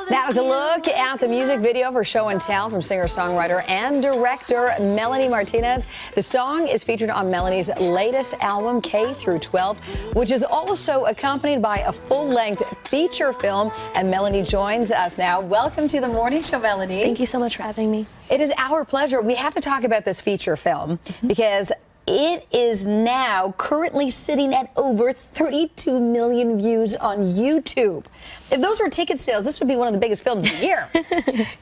That was a look at the music video for Show and Tell from singer-songwriter and director Melanie Martinez. The song is featured on Melanie's latest album, K-12, which is also accompanied by a full-length feature film. And Melanie joins us now. Welcome to the morning show, Melanie. Thank you so much for having me. It is our pleasure. We have to talk about this feature film because it is now currently sitting at over 32 million views on YouTube. If those were ticket sales, this would be one of the biggest films of the year.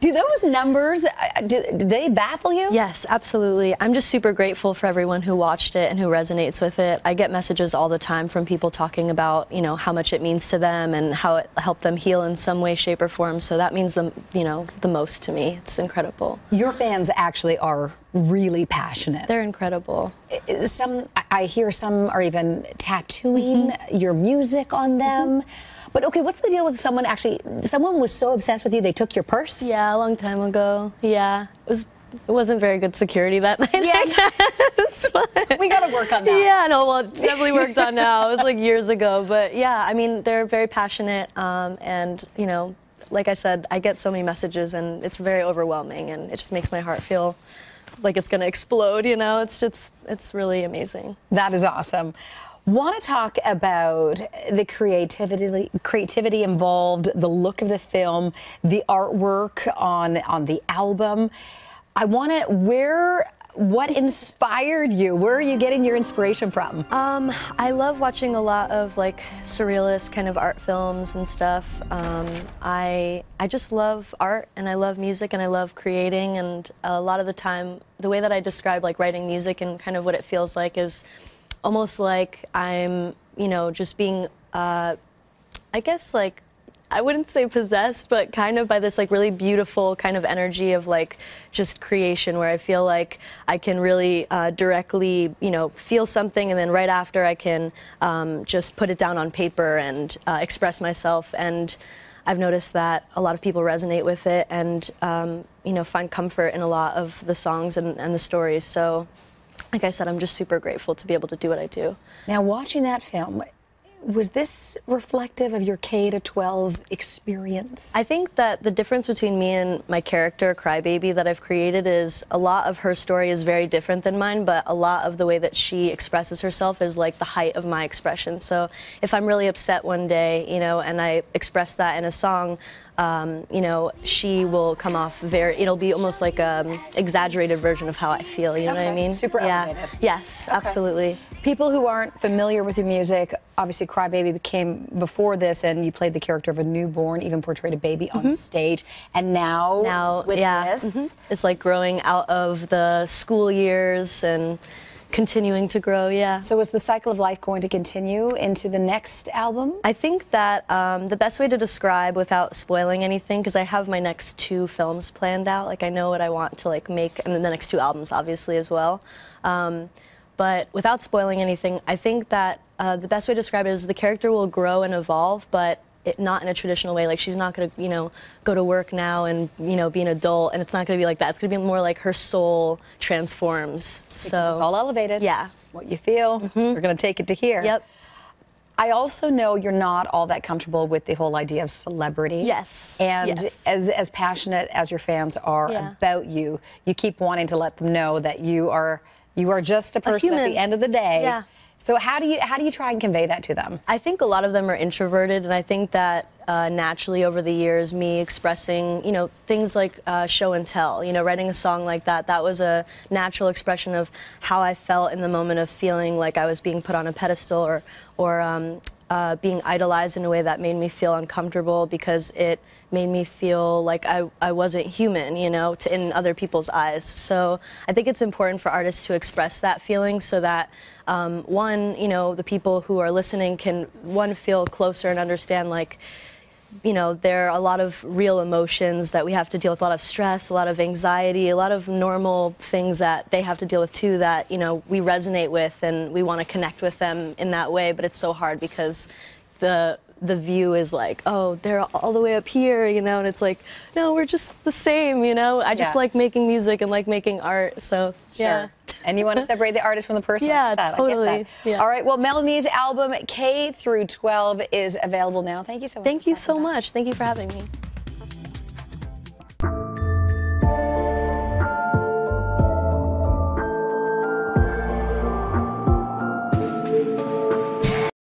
Do those numbers, do they baffle you? Yes, absolutely. I'm just super grateful for everyone who watched it and who resonates with it. I get messages all the time from people talking about, you know, how much it means to them and how it helped them heal in some way, shape, or form. So that means the most to me. It's incredible. Your fans actually are really passionate. They're incredible. I hear some are even tattooing your music on them. But okay, what's the deal with someone was so obsessed with you, they took your purse? Yeah, a long time ago. Yeah, it wasn't very good security that night. Yeah, we got to work on that. Yeah, no, well, it's definitely worked on now. It was like years ago, but yeah, I mean, they're very passionate, and you know, like I said, I get so many messages, and it's very overwhelming, and it just makes my heart feel like it's going to explode. You know, it's really amazing. That is awesome. Want to talk about the creativity involved, the look of the film, the artwork on the album. I want to, what inspired you? Where are you getting your inspiration from? I love watching a lot of like surrealist kind of art films and stuff. I just love art, and I love music, and I love creating, and a lot of the time the way that I describe like writing music and kind of what it feels like is almost like I'm, you know, just being, I guess, like, I wouldn't say possessed, but kind of by this like really beautiful kind of energy of like just creation, where I feel like I can really directly, you know, feel something, and then right after I can just put it down on paper and express myself. And I've noticed that a lot of people resonate with it and, you know, find comfort in a lot of the songs and the stories. So, like I said, I'm just super grateful to be able to do what I do. Now, watching that film, was this reflective of your K-12 experience? I think that the difference between me and my character, Crybaby, that I've created is a lot of her story is very different than mine, but a lot of the way that she expresses herself is like the height of my expression. So if I'm really upset one day, you know, and I express that in a song, you know, she will come off it'll be almost like an exaggerated version of how I feel, you know what I mean? Super elevated. Yes, absolutely. People who aren't familiar with your music, obviously Crybaby came before this, and you played the character of a newborn, even portrayed a baby on stage, and now with this. It's like growing out of the school years and continuing to grow, yeah. So is the cycle of life going to continue into the next album? I think that the best way to describe without spoiling anything, because I have my next 2 films planned out, like I know what I want to like make, and then the next 2 albums obviously as well. But without spoiling anything, I think that the best way to describe it is the character will grow and evolve, but not in a traditional way. Like, she's not going to, you know, go to work now and, you know, be an adult, and it's not going to be like that. It's going to be more like her soul transforms. Because it's all elevated. Yeah. What you feel, we're going to take it to here. Yep. I also know you're not all that comfortable with the whole idea of celebrity. Yes. And as passionate as your fans are about you, you keep wanting to let them know that you are just a person at the end of the day. Yeah. So how do you try and convey that to them? I think a lot of them are introverted, and I think that naturally over the years, me expressing, you know, things like show and tell, you know, writing a song like that, that was a natural expression of how I felt in the moment of feeling like I was being put on a pedestal or being idolized in a way that made me feel uncomfortable, because it made me feel like I wasn't human, you know, in other people's eyes. So I think it's important for artists to express that feeling so that, one, you know, the people who are listening can, one, feel closer and understand, like, you know, there are a lot of real emotions that we have to deal with, a lot of stress, a lot of anxiety, a lot of normal things that they have to deal with too that, you know, we resonate with and we want to connect with them in that way, but it's so hard because the view is like, oh, they're all the way up here, you know, and it's like, no, we're just the same, you know. I just like making music and like making art, so yeah. And you want to separate the artist from the person? Yeah, totally. I get that. Yeah. All right, well, Melanie's album K-12 is available now. Thank you so much. Thank you so much. Thank you for having me.